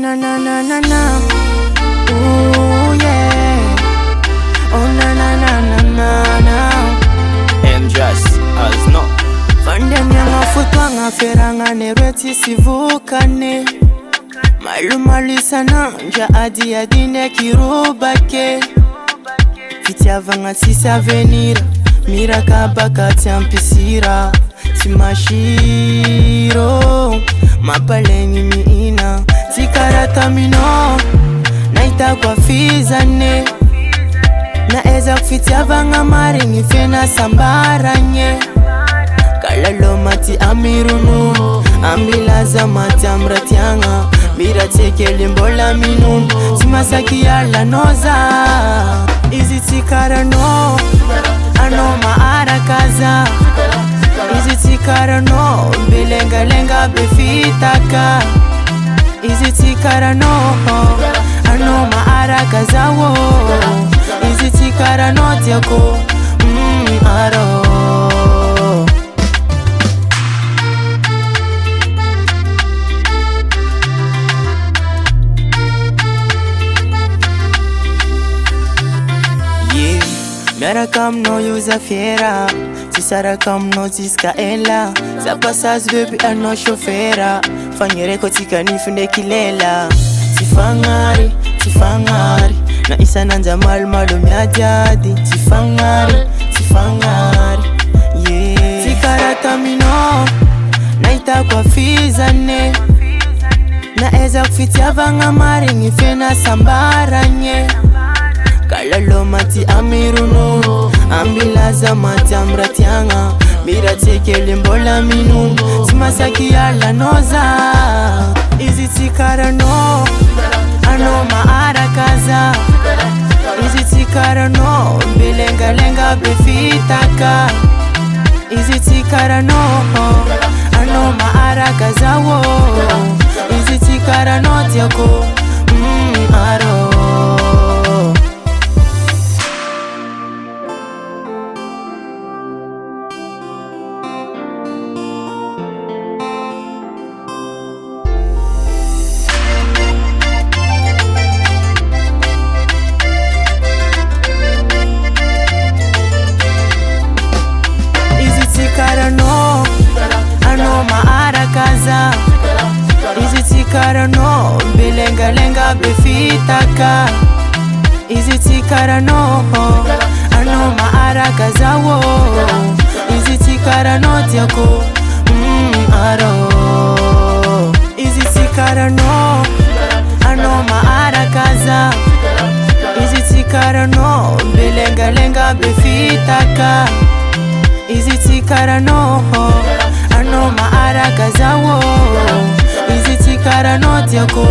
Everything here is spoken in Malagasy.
na na na na na. Ooh yeah. Oh na na na na na na. Just as no. Fandem yanga futwanga feranga nerweti sivukane. Malumali sana nja adi adine kirubake. Fitiavanga sisa venira. Mira kabaka tiampisira. Timashiro mapaleni miina. Tikarata mino naita kwa fizane. Na eza kufitia vanga mari ngifena sambaranye. Kalalo mati amirunu ambilaza mati amratianga. Mira teke limbola minun simasaki ala noza. Izi tikara no ano maara kaza. Izi tikara no bilenga lenga befitaka. Izi tikara no ano maara kaza wo. Izi tikara no tiako aro. Yeah, mera kam no yuza fiera. Tisara kam no tiska ela. Zapasas baby ano shofera. Fanyere kotika nifunde kilela. Tifangari, tifangari. Na isa nanja malu mya jadi. Tifangari, tifangari. Yeah. Tikarata mino naita kwa fizane. Na eza kufitia vanga mari ngifena sambaranye. Kalalo mati amirunu ambilaza mati amratianga. Mira teke limbola minun simasaki ala noza. Izi tikara no ano maara kaza. Izi tikara no bilenga lenga befitaka. Izi tikara no ano maara kaza wo. Izi tikara no tiako aro. No, ano maara kaza. Izi tikara no bilenga lenga befitaka. Izi tikara no ano maara kaza wo. Izi tikara no tiako aro. Izi tikara no ano maara kaza. Izi tikara no bilenga lenga befitaka. Izi tikara no ano maara kaza wo. Izi tikara no tiako